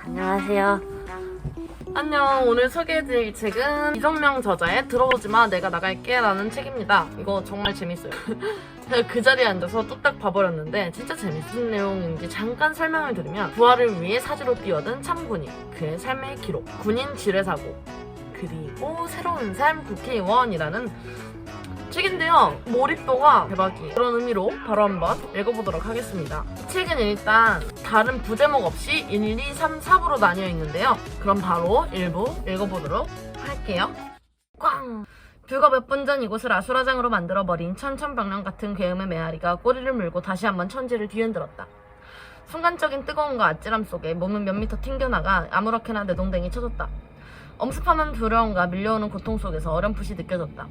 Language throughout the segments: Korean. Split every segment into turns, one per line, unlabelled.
안녕하세요.
안녕. 오늘 소개해드릴 책은 이정명 저자의 들어오지마 내가 나갈게 라는 책입니다. 이거 정말 재밌어요. 제가 그 자리에 앉아서 뚝딱 봐버렸는데 진짜 재밌어요. 무슨 내용인지 잠깐 설명을 드리면, 부활을 위해 사지로 뛰어든 참군인, 그의 삶의 기록, 군인 지뢰사고, 그리고 새로운 삶 국회의원이라는 책인데요. 몰입도가 대박이에요. 그런 의미로 바로 한번 읽어보도록 하겠습니다. 이 책은 일단 다른 부제목 없이 1, 2, 3, 4부로 나뉘어 있는데요. 그럼 바로 1부 읽어보도록 할게요. 꽝! 불과 몇 분 전 이곳을 아수라장으로 만들어버린 천천병력 같은 괴음의 메아리가 꼬리를 물고 다시 한번 천지를 뒤흔들었다. 순간적인 뜨거움과 아찔함 속에 몸은 몇 미터 튕겨나가 아무렇게나 내동댕이 쳐졌다. 엄습하면 두려움과 밀려오는 고통 속에서 어렴풋이 느껴졌다.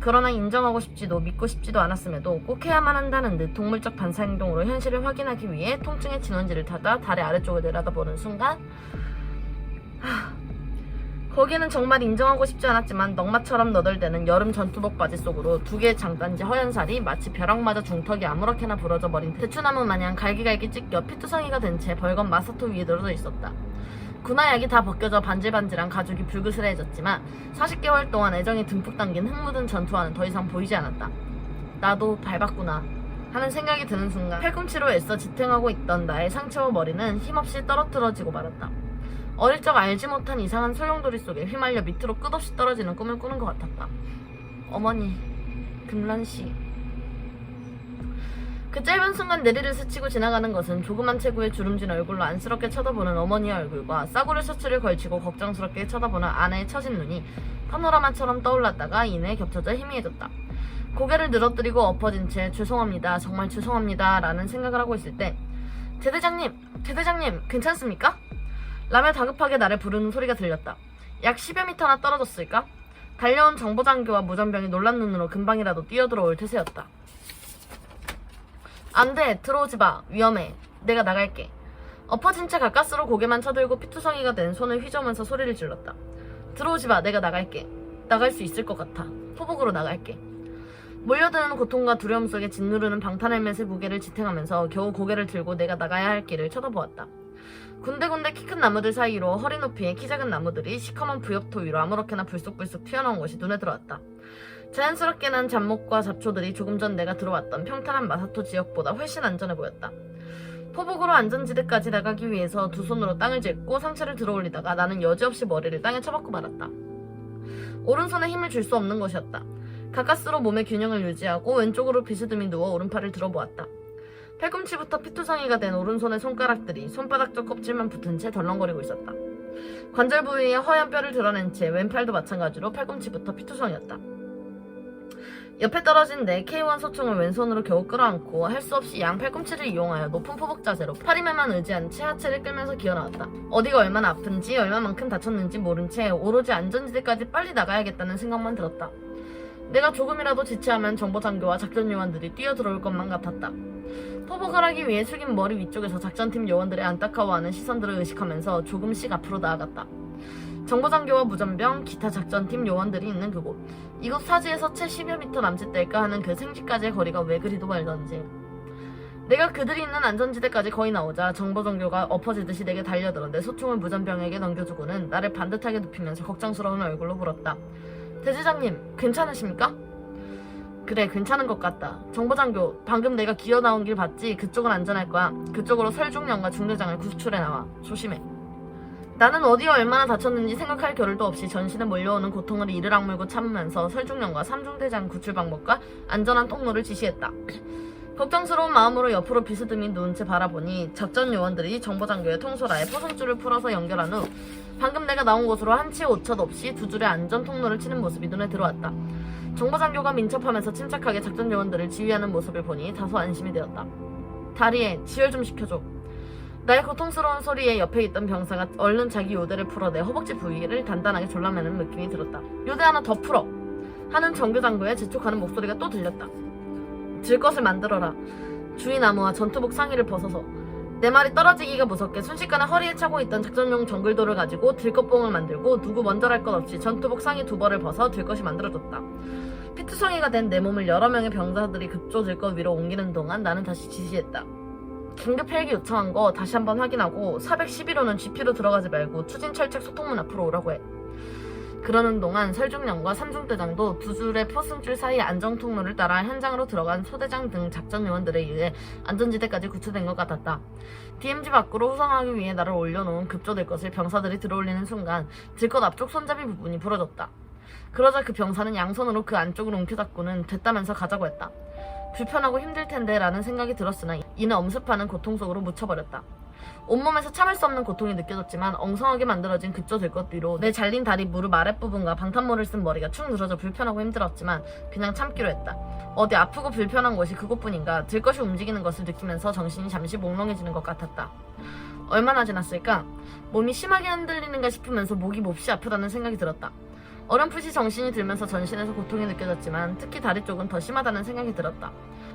그러나 인정하고 싶지도 믿고 싶지도 않았음에도 꼭 해야만 한다는 듯 동물적 반사행동으로 현실을 확인하기 위해 통증의 진원지를 타다 다리 아래쪽을 내려다보는 순간, 거기에는 정말 인정하고 싶지 않았지만 넝마처럼 너덜대는 여름 전투복 바지 속으로 두 개의 장단지 허연 살이 마치 벼락맞아 중턱이 아무렇게나 부러져 버린 대추나무 마냥 갈기갈기 찢겨 피투성이가 된 채 벌건 마사토 위에 늘어져 있었다. 군화약이 다 벗겨져 반질반질한 가죽이 불그스레해졌지만 40개월 동안 애정이 듬뿍 담긴 흙 묻은 전투화는 더 이상 보이지 않았다. 나도 밟았구나 하는 생각이 드는 순간 팔꿈치로 애써 지탱하고 있던 나의 상체와 머리는 힘없이 떨어뜨려지고 말았다. 어릴 적 알지 못한 이상한 소용돌이 속에 휘말려 밑으로 끝없이 떨어지는 꿈을 꾸는 것 같았다. 어머니, 금란씨. 그 짧은 순간 내리를 스치고 지나가는 것은 조그만 체구의 주름진 얼굴로 안쓰럽게 쳐다보는 어머니의 얼굴과 싸구려 셔츠를 걸치고 걱정스럽게 쳐다보는 아내의 처진 눈이 파노라마처럼 떠올랐다가 이내 겹쳐져 희미해졌다. 고개를 늘어뜨리고 엎어진 채 죄송합니다, 정말 죄송합니다 라는 생각을 하고 있을 때 대대장님 괜찮습니까? 라며 다급하게 나를 부르는 소리가 들렸다. 약 10여 미터나 떨어졌을까? 달려온 정보장교와 무전병이 놀란 눈으로 금방이라도 뛰어들어올 태세였다. 안돼, 들어오지 마, 위험해, 내가 나갈게. 엎어진 채 가까스로 고개만 쳐들고 피투성이가 된 손을 휘저으면서 소리를 질렀다. 들어오지 마, 내가 나갈게. 나갈 수 있을 것 같아. 포복으로 나갈게. 몰려드는 고통과 두려움 속에 짓누르는 방탄헬멧의 무게를 지탱하면서 겨우 고개를 들고 내가 나가야 할 길을 쳐다보았다. 군데군데 키 큰 나무들 사이로 허리 높이의 키 작은 나무들이 시커먼 부엽토 위로 아무렇게나 불쑥불쑥 튀어나온 것이 눈에 들어왔다. 자연스럽게 난 잡목과 잡초들이 조금 전 내가 들어왔던 평탄한 마사토 지역보다 훨씬 안전해 보였다. 포복으로 안전지대까지 나가기 위해서 두 손으로 땅을 짚고 상체를 들어올리다가 나는 여지없이 머리를 땅에 쳐박고 말았다. 오른손에 힘을 줄 수 없는 것이었다. 가까스로 몸의 균형을 유지하고 왼쪽으로 비스듬히 누워 오른팔을 들어보았다. 팔꿈치부터 피투성이가 된 오른손의 손가락들이 손바닥쪽 껍질만 붙은 채 덜렁거리고 있었다. 관절 부위에 허연 뼈를 드러낸 채 왼팔도 마찬가지로 팔꿈치부터 피투성이었다. 옆에 떨어진 내 K1 소총을 왼손으로 겨우 끌어안고 할 수 없이 양 팔꿈치를 이용하여 높은 포복 자세로 팔힘에만 의지한 채 하체를 끌면서 기어나왔다. 어디가 얼마나 아픈지 얼마만큼 다쳤는지 모른 채 오로지 안전지대까지 빨리 나가야겠다는 생각만 들었다. 내가 조금이라도 지체하면 정보장교와 작전요원들이 뛰어들어올 것만 같았다. 포복을 하기 위해 숙인 머리 위쪽에서 작전팀 요원들의 안타까워하는 시선들을 의식하면서 조금씩 앞으로 나아갔다. 정보장교와 무전병, 기타 작전팀 요원들이 있는 그곳. 이곳 사지에서 채 10여 미터 남짓 될까 하는 그 생지까지의 거리가 왜 그리도 멀던지. 내가 그들이 있는 안전지대까지 거의 나오자 정보장교가 엎어지듯이 내게 달려들어 내 소총을 무전병에게 넘겨주고는 나를 반듯하게 눕히면서 걱정스러운 얼굴로 물었다. 대대장님, 괜찮으십니까? 그래, 괜찮은 것 같다. 정보장교, 방금 내가 기어 나온 길 봤지? 그쪽은 안전할 거야. 그쪽으로 설중령과 중대장을 구출해 나와. 조심해. 나는 어디에 얼마나 다쳤는지 생각할 겨를도 없이 전신에 몰려오는 고통을 이를 악물고 참으면서 설중령과 삼중대장 구출 방법과 안전한 통로를 지시했다. 걱정스러운 마음으로 옆으로 비스듬히 누운 채 바라보니 작전 요원들이 정보장교의 통솔아에 포성줄을 풀어서 연결한 후 방금 내가 나온 곳으로 한치의 오차도 없이 두 줄의 안전 통로를 치는 모습이 눈에 들어왔다. 정보장교가 민첩하면서 침착하게 작전 요원들을 지휘하는 모습을 보니 다소 안심이 되었다. 다리에 지혈 좀 시켜줘. 나의 고통스러운 소리에 옆에 있던 병사가 얼른 자기 요대를 풀어 내 허벅지 부위를 단단하게 졸라매는 느낌이 들었다. 요대 하나 더 풀어! 하는 정교장교의 재촉하는 목소리가 또 들렸다. 들 것을 만들어라. 주의나무와 전투복 상의를 벗어서. 내 말이 떨어지기가 무섭게 순식간에 허리에 차고 있던 작전용 정글도를 가지고 들것봉을 만들고 누구 먼저랄 것 없이 전투복 상의 두 벌을 벗어 들것이 만들어졌다. 피투성이가 된 내 몸을 여러 명의 병사들이 급조 들것 위로 옮기는 동안 나는 다시 지시했다. 긴급 헬기 요청한 거 다시 한번 확인하고 411호는 GP로 들어가지 말고 추진철책 소통문 앞으로 오라고 해. 그러는 동안 설중령과 삼중대장도 두 줄의 포승줄 사이 안정통로를 따라 현장으로 들어간 소대장 등 작전 요원들에 의해 안전지대까지 구출된 것 같았다. DMZ 밖으로 후송하기 위해 나를 올려놓은 급조될 것을 병사들이 들어올리는 순간 들것 앞쪽 손잡이 부분이 부러졌다. 그러자 그 병사는 양손으로 그 안쪽을 움켜잡고는 됐다면서 가자고 했다. 불편하고 힘들 텐데 라는 생각이 들었으나 이는 엄습하는 고통 속으로 묻혀버렸다. 온몸에서 참을 수 없는 고통이 느껴졌지만 엉성하게 만들어진 급조될 것 뒤로 내 잘린 다리 무릎 아랫부분과 방탄모를 쓴 머리가 축 늘어져 불편하고 힘들었지만 그냥 참기로 했다. 어디 아프고 불편한 곳이 그곳뿐인가 들것이 움직이는 것을 느끼면서 정신이 잠시 몽롱해지는 것 같았다. 얼마나 지났을까? 몸이 심하게 흔들리는가 싶으면서 목이 몹시 아프다는 생각이 들었다. 어렴풋이 정신이 들면서 전신에서 고통이 느껴졌지만 특히 다리 쪽은 더 심하다는 생각이 들었다.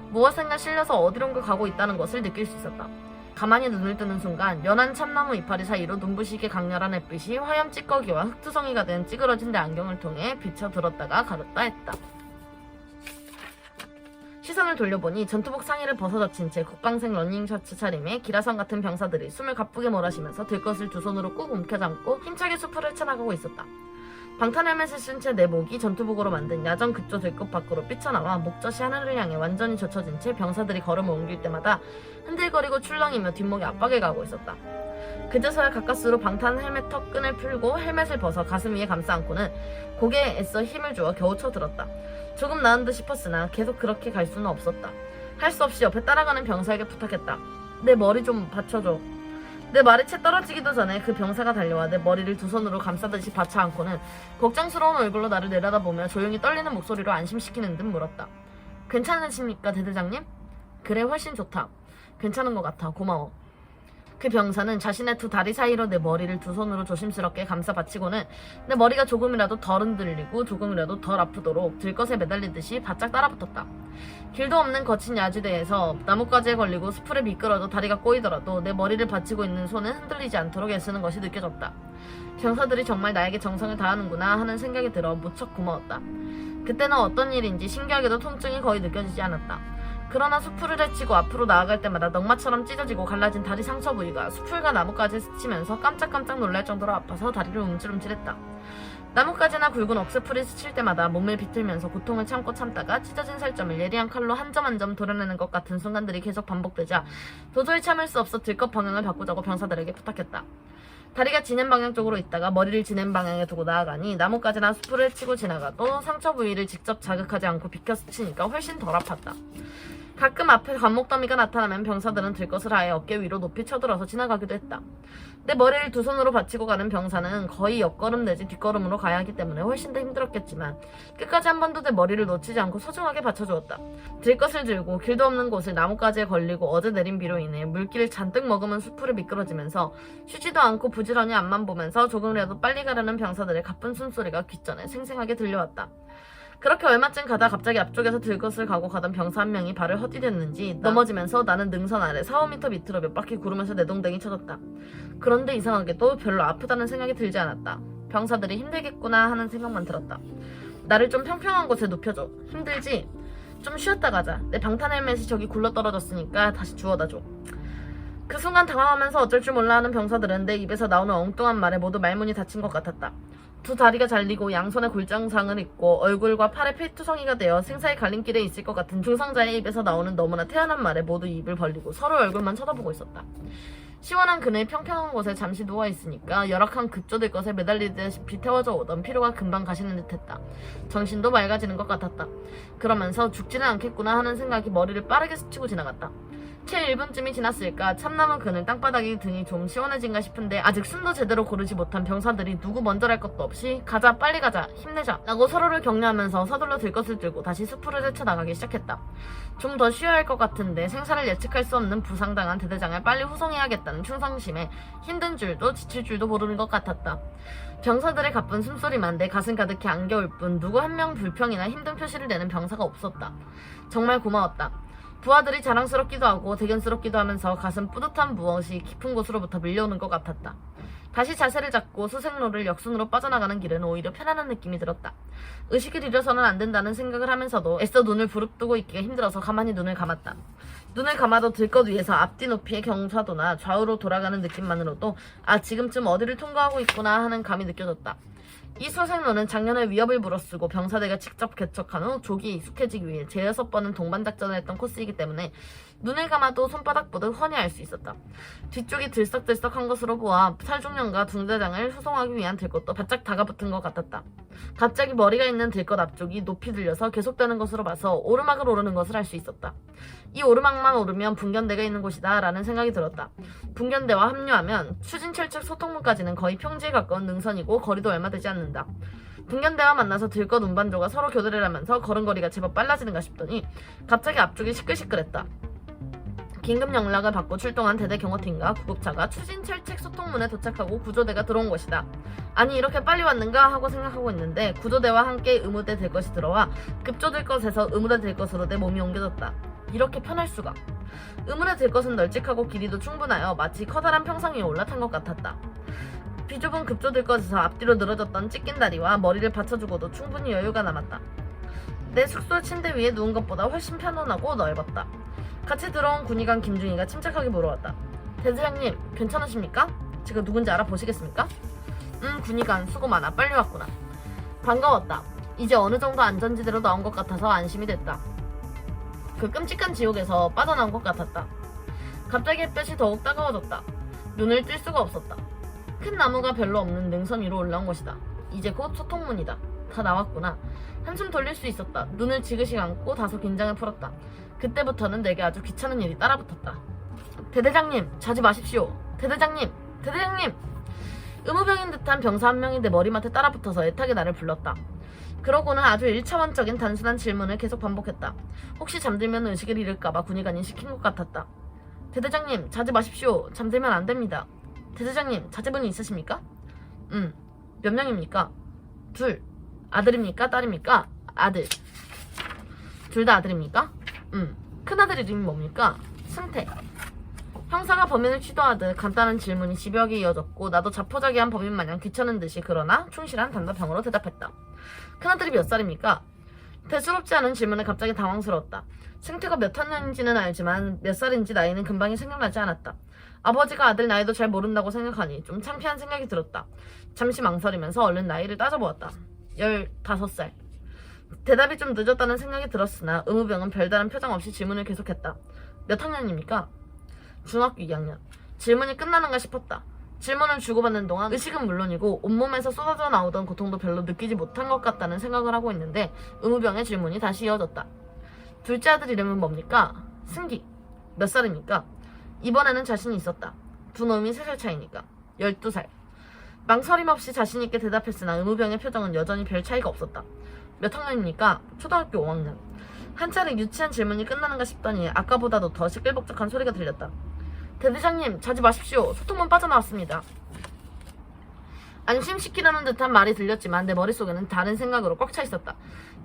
무엇인가 실려서 어디론가 가고 있다는 것을 느낄 수 있었다. 가만히 눈을 뜨는 순간 연한 참나무 이파리 사이로 눈부시게 강렬한 햇빛이 화염 찌꺼기와 흙투성이가 된 찌그러진 내 안경을 통해 비춰들었다가 가렸다 했다. 시선을 돌려보니 전투복 상의를 벗어젖힌 채 국방색 러닝셔츠 차림의 기라성 같은 병사들이 숨을 가쁘게 몰아쉬면서 들것을 두 손으로 꾹 움켜잡고 힘차게 숲을 헤쳐나가고 있었다. 방탄 헬멧을 쓴 채 내 목이 전투복으로 만든 야전 급조 들것 밖으로 삐쳐나와 목젖이 하늘을 향해 완전히 젖혀진 채 병사들이 걸음을 옮길 때마다 흔들거리고 출렁이며 뒷목이 압박을 가하고 있었다. 그제서야 가까스로 방탄 헬멧 턱끈을 풀고 헬멧을 벗어 가슴 위에 감싸 안고는 고개에 애써 힘을 주어 겨우 쳐들었다. 조금 나은 듯 싶었으나 계속 그렇게 갈 수는 없었다. 할 수 없이 옆에 따라가는 병사에게 부탁했다. 내 머리 좀 받쳐줘. 내 말이 채 떨어지기도 전에 그 병사가 달려와 내 머리를 두 손으로 감싸듯이 받쳐 안고는 걱정스러운 얼굴로 나를 내려다보며 조용히 떨리는 목소리로 안심시키는 듯 물었다. 괜찮으십니까, 대대장님? 그래, 훨씬 좋다. 괜찮은 것 같아. 고마워. 그 병사는 자신의 두 다리 사이로 내 머리를 두 손으로 조심스럽게 감싸 받치고는 내 머리가 조금이라도 덜 흔들리고 조금이라도 덜 아프도록 들것에 매달리듯이 바짝 따라붙었다. 길도 없는 거친 야지대에서 나뭇가지에 걸리고 수풀에 미끄러져 다리가 꼬이더라도 내 머리를 받치고 있는 손은 흔들리지 않도록 애쓰는 것이 느껴졌다. 병사들이 정말 나에게 정성을 다하는구나 하는 생각이 들어 무척 고마웠다. 그때는 어떤 일인지 신기하게도 통증이 거의 느껴지지 않았다. 그러나 수풀을 헤치고 앞으로 나아갈 때마다 넝마처럼 찢어지고 갈라진 다리 상처 부위가 수풀과 나뭇가지에 스치면서 깜짝깜짝 놀랄 정도로 아파서 다리를 움찔움찔했다. 나뭇가지나 굵은 억새풀이 스칠 때마다 몸을 비틀면서 고통을 참고 참다가 찢어진 살점을 예리한 칼로 한 점 한 점 도려내는 것 같은 순간들이 계속 반복되자 도저히 참을 수 없어 들것 방향을 바꾸자고 병사들에게 부탁했다. 다리가 진행 방향 쪽으로 있다가 머리를 진행 방향에 두고 나아가니 나뭇가지나 수풀을 치고 지나가도 상처 부위를 직접 자극하지 않고 비켜 스치니까 훨씬 덜 아팠다. 가끔 앞에 감목더미가 나타나면 병사들은 들것을 아예 어깨 위로 높이 쳐들어서 지나가기도 했다. 내 머리를 두 손으로 받치고 가는 병사는 거의 옆걸음 내지 뒷걸음으로 가야 하기 때문에 훨씬 더 힘들었겠지만 끝까지 한 번도 내 머리를 놓치지 않고 소중하게 받쳐주었다. 들것을 들고 길도 없는 곳을 나뭇가지에 걸리고 어제 내린 비로 인해 물기를 잔뜩 머금은 수풀에 미끄러지면서 쉬지도 않고 부지런히 앞만 보면서 조금이라도 빨리 가려는 병사들의 가쁜 숨소리가 귓전에 생생하게 들려왔다. 그렇게 얼마쯤 가다 갑자기 앞쪽에서 들것을 가고 가던 병사 한 명이 발을 헛디뎠는지 넘어지면서 나는 능선 아래 4-5m 밑으로 몇 바퀴 구르면서 내동댕이 쳐졌다. 그런데 이상하게도 별로 아프다는 생각이 들지 않았다. 병사들이 힘들겠구나 하는 생각만 들었다. 나를 좀 평평한 곳에 눕혀줘. 힘들지? 좀 쉬었다 가자. 내 방탄 헬멧이 저기 굴러떨어졌으니까 다시 주워다줘. 그 순간 당황하면서 어쩔 줄 몰라 하는 병사들은 내 입에서 나오는 엉뚱한 말에 모두 말문이 닫힌 것 같았다. 두 다리가 잘리고 양손에 골장상을 입고 얼굴과 팔에 피투성이가 되어 생사의 갈림길에 있을 것 같은 중상자의 입에서 나오는 너무나 태연한 말에 모두 입을 벌리고 서로 얼굴만 쳐다보고 있었다. 시원한 그네의 평평한 곳에 잠시 누워있으니까 열악한 급조될 것에 매달리듯이 태워져 오던 피로가 금방 가시는 듯했다. 정신도 맑아지는 것 같았다. 그러면서 죽지는 않겠구나 하는 생각이 머리를 빠르게 스치고 지나갔다. 채 1분쯤이 지났을까 참나무 그늘 땅바닥이 등이 좀 시원해진가 싶은데 아직 숨도 제대로 고르지 못한 병사들이 누구 먼저랄 것도 없이 가자 빨리 가자 힘내자 라고 서로를 격려하면서 서둘러 들것을 들고 다시 수풀을 헤쳐나가기 시작했다. 좀 더 쉬어야 할 것 같은데 생사를 예측할 수 없는 부상당한 대대장을 빨리 후송해야겠다는 충성심에 힘든 줄도 지칠 줄도 모르는 것 같았다. 병사들의 가쁜 숨소리만 내 가슴 가득히 안겨올 뿐 누구 한 명 불평이나 힘든 표시를 내는 병사가 없었다. 정말 고마웠다. 부하들이 자랑스럽기도 하고 대견스럽기도 하면서 가슴 뿌듯한 무엇이 깊은 곳으로부터 밀려오는 것 같았다. 다시 자세를 잡고 수색로를 역순으로 빠져나가는 길은 오히려 편안한 느낌이 들었다. 의식을 잃어서는 안 된다는 생각을 하면서도 애써 눈을 부릅뜨고 있기가 힘들어서 가만히 눈을 감았다. 눈을 감아도 들것 위에서 앞뒤 높이의 경사도나 좌우로 돌아가는 느낌만으로도 아, 지금쯤 어디를 통과하고 있구나 하는 감이 느껴졌다. 이 수색로는 작년에 위협을 물어쓰고 병사대가 직접 개척한 후 조기에 익숙해지기 위해 제6번은 동반작전을 했던 코스이기 때문에 눈을 감아도 손바닥 보듯 훤히 알 수 있었다. 뒤쪽이 들썩들썩한 것으로 보아 살중령과 중대장을 수송하기 위한 들것도 바짝 다가붙은 것 같았다. 갑자기 머리가 있는 들것 앞쪽이 높이 들려서 계속되는 것으로 봐서 오르막을 오르는 것을 알 수 있었다. 이 오르막만 오르면 분견대가 있는 곳이다 라는 생각이 들었다. 분견대와 합류하면 추진철측 소통문까지는 거의 평지에 가까운 능선이고 거리도 얼마 되지 않는다. 분견대와 만나서 들것 운반조가 서로 교대를 하면서 걸음걸이가 제법 빨라지는가 싶더니 갑자기 앞쪽이 시끌시끌했다. 긴급 연락을 받고 출동한 대대 경호팀과 구급차가 추진철책 소통문에 도착하고 구조대가 들어온 것이다. 아니 이렇게 빨리 왔는가 하고 생각하고 있는데 구조대와 함께 의무대 될 것이 들어와 급조될 것에서 의무대 될 것으로 내 몸이 옮겨졌다. 이렇게 편할 수가. 의무대 될 것은 널찍하고 길이도 충분하여 마치 커다란 평상 위에 올라탄 것 같았다. 비좁은 급조될 것에서 앞뒤로 늘어졌던 찢긴 다리와 머리를 받쳐주고도 충분히 여유가 남았다. 내 숙소 침대 위에 누운 것보다 훨씬 편안하고 넓었다. 같이 들어온 군의관 김중희가 침착하게 물어왔다. 대대장님 괜찮으십니까? 제가 누군지 알아보시겠습니까? 군의관 수고 많아. 빨리 왔구나. 반가웠다. 이제 어느 정도 안전지대로 나온 것 같아서 안심이 됐다. 그 끔찍한 지옥에서 빠져나온 것 같았다. 갑자기 햇볕이 더욱 따가워졌다. 눈을 뜰 수가 없었다. 큰 나무가 별로 없는 능선 위로 올라온 것이다. 이제 곧 소통문이다. 다 나왔구나. 한숨 돌릴 수 있었다. 눈을 지그시 감고 다소 긴장을 풀었다. 그때부터는 내게 아주 귀찮은 일이 따라붙었다. 대대장님 자지 마십시오. 대대장님 대대장님. 의무병인 듯한 병사 한 명이 내 머리맡에 따라붙어서 애타게 나를 불렀다. 그러고는 아주 1차원적인 단순한 질문을 계속 반복했다. 혹시 잠들면 의식을 잃을까봐 군의관이 시킨 것 같았다. 대대장님 자지 마십시오. 잠들면 안 됩니다. 대대장님 자제분이 있으십니까? 몇 명입니까? 둘. 아들입니까? 딸입니까? 아들. 둘 다 아들입니까? 큰아들 이름이 뭡니까? 승태. 형사가 범인을 취도하듯 간단한 질문이 집요하게 이어졌고 나도 자포자기한 범인 마냥 귀찮은 듯이 그러나 충실한 단답형으로 대답했다. 큰아들이 몇 살입니까? 대수롭지 않은 질문에 갑자기 당황스러웠다. 승태가 몇 학년인지는 알지만 몇 살인지 나이는 금방이 생각나지 않았다. 아버지가 아들 나이도 잘 모른다고 생각하니 좀 창피한 생각이 들었다. 잠시 망설이면서 얼른 나이를 따져보았다. 15살. 대답이 좀 늦었다는 생각이 들었으나 의무병은 별다른 표정 없이 질문을 계속했다. 몇 학년입니까? 중학교 2학년. 질문이 끝나는가 싶었다. 질문을 주고받는 동안 의식은 물론이고 온몸에서 쏟아져 나오던 고통도 별로 느끼지 못한 것 같다는 생각을 하고 있는데 의무병의 질문이 다시 이어졌다. 둘째 아들 이름은 뭡니까? 승기. 몇 살입니까? 이번에는 자신이 있었다. 두 놈이 3살 차이니까. 12살. 망설임 없이 자신있게 대답했으나 의무병의 표정은 여전히 별 차이가 없었다. 몇 학년입니까? 초등학교 5학년. 한 차례 유치한 질문이 끝나는가 싶더니 아까보다도 더 시끌벅적한 소리가 들렸다. 대대장님 자지 마십시오. 소통문 빠져나왔습니다. 안심시키려는 듯한 말이 들렸지만 내 머릿속에는 다른 생각으로 꽉 차 있었다.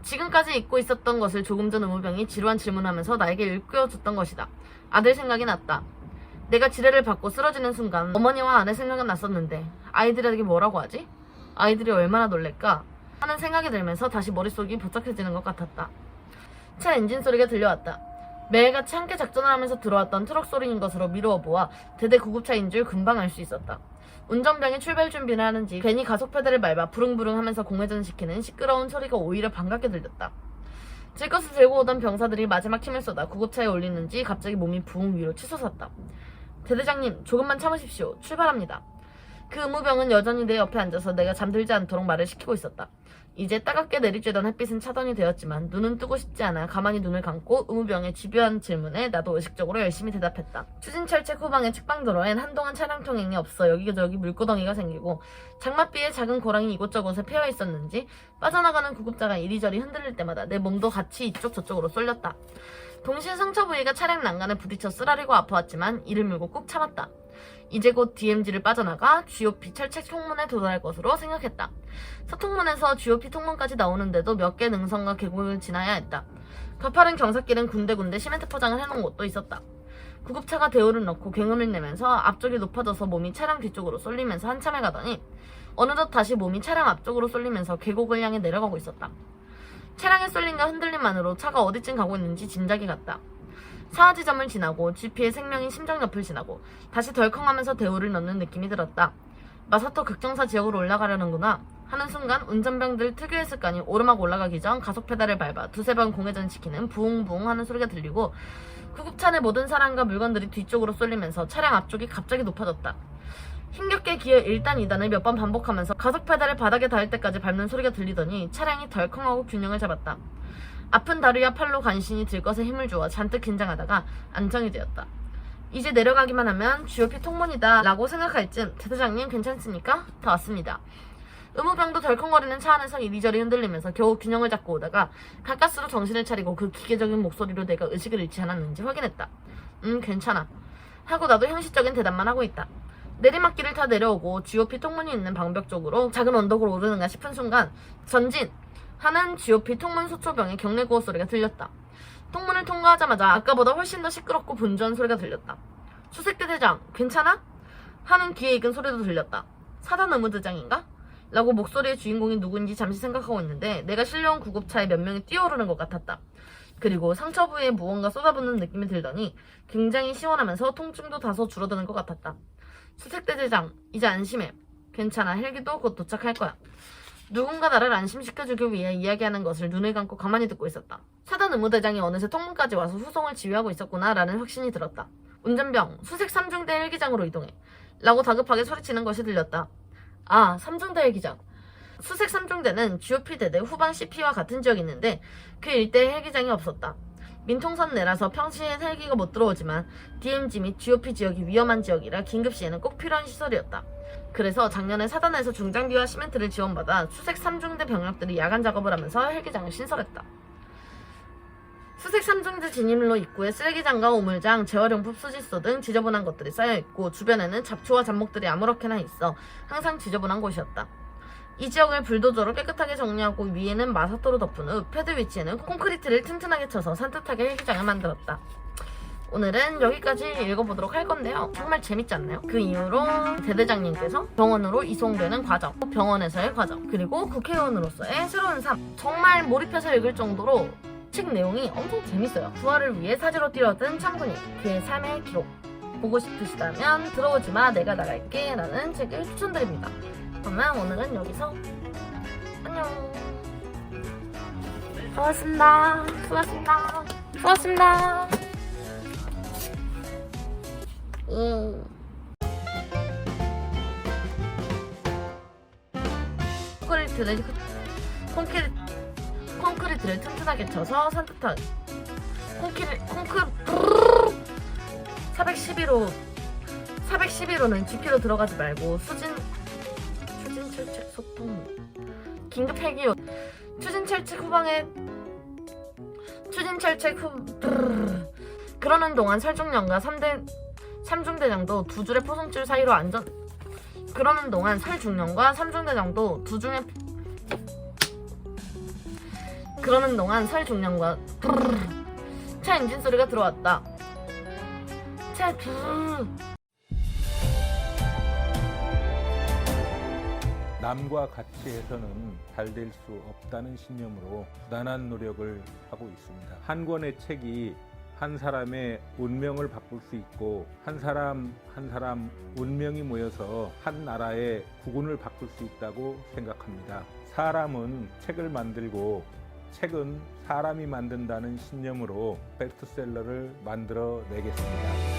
지금까지 잊고 있었던 것을 조금 전 의무병이 지루한 질문하면서 나에게 일깨워줬던 것이다. 아들 생각이 났다. 내가 지뢰를 받고 쓰러지는 순간 어머니와 아내 생각은 났었는데 아이들에게 뭐라고 하지? 아이들이 얼마나 놀랄까? 하는 생각이 들면서 다시 머릿속이 복잡해지는 것 같았다. 차 엔진 소리가 들려왔다. 매일같이 함께 작전을 하면서 들어왔던 트럭 소리인 것으로 미루어 보아 대대 구급차인 줄 금방 알 수 있었다. 운전병이 출발 준비를 하는지 괜히 가속 페달을 밟아 부릉부릉 하면서 공회전시키는 시끄러운 소리가 오히려 반갑게 들렸다. 질 것을 들고 오던 병사들이 마지막 힘을 쏟아 구급차에 올리는지 갑자기 몸이 붕 위로 치솟았다. 대대장님 조금만 참으십시오. 출발합니다. 그 의무병은 여전히 내 옆에 앉아서 내가 잠들지 않도록 말을 시키고 있었다. 이제 따갑게 내리쬐던 햇빛은 차단이 되었지만 눈은 뜨고 싶지 않아 가만히 눈을 감고 의무병의 집요한 질문에 나도 의식적으로 열심히 대답했다. 추진철책 후방의 측방도로엔 한동안 차량 통행이 없어 여기저기 물구덩이가 생기고 장맛비에 작은 고랑이 이곳저곳에 패여 있었는지 빠져나가는 구급차가 이리저리 흔들릴 때마다 내 몸도 같이 이쪽 저쪽으로 쏠렸다. 동시에 상처 부위가 차량 난간에 부딪혀 쓰라리고 아파왔지만 이를 물고 꾹 참았다. 이제 곧 DMZ를 빠져나가 GOP 철책 통문에 도달할 것으로 생각했다. 서통문에서 GOP 통문까지 나오는데도 몇 개 능선과 계곡을 지나야 했다. 가파른 경사길은 군데군데 시멘트 포장을 해놓은 곳도 있었다. 구급차가 대우를 넣고 굉음을 내면서 앞쪽이 높아져서 몸이 차량 뒤쪽으로 쏠리면서 한참을 가더니 어느덧 다시 몸이 차량 앞쪽으로 쏠리면서 계곡을 향해 내려가고 있었다. 차량의 쏠림과 흔들림만으로 차가 어디쯤 가고 있는지 짐작이 갔다. 사화지점을 지나고 GP의 생명인 심장 옆을 지나고 다시 덜컹하면서 대우를 넣는 느낌이 들었다. 마사토 극정사 지역으로 올라가려는구나 하는 순간 운전병들 특유의 습관이 오르막 올라가기 전 가속 페달을 밟아 두세 번 공회전 시키는 부웅부웅 하는 소리가 들리고 구급차 내 모든 사람과 물건들이 뒤쪽으로 쏠리면서 차량 앞쪽이 갑자기 높아졌다. 힘겹게 기어 1단 2단을 몇 번 반복하면서 가속 페달을 바닥에 닿을 때까지 밟는 소리가 들리더니 차량이 덜컹하고 균형을 잡았다. 아픈 다리와 팔로 간신히 들것에 힘을 주어 잔뜩 긴장하다가 안정이 되었다. 이제 내려가기만 하면 GOP 통문이다 라고 생각할 쯤 대대장님 괜찮습니까? 다 왔습니다. 의무병도 덜컹거리는 차 안에서 이리저리 흔들리면서 겨우 균형을 잡고 오다가 가까스로 정신을 차리고 그 기계적인 목소리로 내가 의식을 잃지 않았는지 확인했다. 괜찮아 하고 나도 형식적인 대답만 하고 있다. 내리막길을 타 내려오고 GOP 통문이 있는 방벽 쪽으로 작은 언덕으로 오르는가 싶은 순간 전진! 하는 GOP 통문 소초병의 경례구호 소리가 들렸다. 통문을 통과하자마자 아까보다 훨씬 더 시끄럽고 분주한 소리가 들렸다. 수색대 대장 괜찮아? 하는 귀에 익은 소리도 들렸다. 사단 의무대장인가? 라고 목소리의 주인공이 누구인지 잠시 생각하고 있는데 내가 실려온 구급차에 몇 명이 뛰어오르는 것 같았다. 그리고 상처 부위에 무언가 쏟아붓는 느낌이 들더니 굉장히 시원하면서 통증도 다소 줄어드는 것 같았다. 수색대 대장 이제 안심해. 괜찮아 헬기도 곧 도착할 거야. 누군가 나를 안심시켜주기 위해 이야기하는 것을 눈을 감고 가만히 듣고 있었다. 사단 의무대장이 어느새 통문까지 와서 후송을 지휘하고 있었구나 라는 확신이 들었다. 운전병 수색 3중대 헬기장으로 이동해 라고 다급하게 소리치는 것이 들렸다. 아 3중대 헬기장. 수색 3중대는 GOP 대대 후방 CP와 같은 지역이 있는데 그 일대에 헬기장이 없었다. 민통선 내라서 평시에 헬기가 못 들어오지만 DMZ 및 GOP 지역이 위험한 지역이라 긴급시에는 꼭 필요한 시설이었다. 그래서 작년에 사단에서 중장비와 시멘트를 지원받아 수색 3중대 병력들이 야간 작업을 하면서 헬기장을 신설했다. 수색 3중대 진입로 입구에 쓰레기장과 우물장, 재활용품 수지소 등 지저분한 것들이 쌓여있고 주변에는 잡초와 잡목들이 아무렇게나 있어 항상 지저분한 곳이었다. 이 지역을 불도저로 깨끗하게 정리하고 위에는 마사토로 덮은 후 패드 위치에는 콘크리트를 튼튼하게 쳐서 산뜻하게 헬기장을 만들었다. 오늘은 여기까지 읽어보도록 할 건데요. 정말 재밌지 않나요? 그 이후로 대대장님께서 병원으로 이송되는 과정, 병원에서의 과정, 그리고 국회의원으로서의 새로운 삶. 정말 몰입해서 읽을 정도로 책 내용이 엄청 재밌어요. 부활을 위해 사지로 뛰어든 창군이 그의 삶의 기록. 보고 싶으시다면 들어오지마 내가 나갈게 라는 책을 추천드립니다. 그러면 오늘은 여기서 안녕. 수고하셨습니다. 수고하셨습니다. 수고하셨습니다. 콘크리트를 튼튼하게 쳐서 산뜻하게 411호는 GP로 들어가지 말고 추진 철책 소통 긴급 헬기 추진 철책 후방에 그러는 동안 설중령과 3중대장도 두 줄의 포송줄 사이로 그러는 동안 설중령과 3중대장도 차 엔진 소리가 들어왔다.
남과 같이 해서는 잘 될 수 없다는 신념으로 부단한 노력을 하고 있습니다. 한 권의 책이 한 사람의 운명을 바꿀 수 있고 한 사람 운명이 모여서 한 나라의 국운을 바꿀 수 있다고 생각합니다. 사람은 책을 만들고 책은 사람이 만든다는 신념으로 베스트셀러를 만들어 내겠습니다.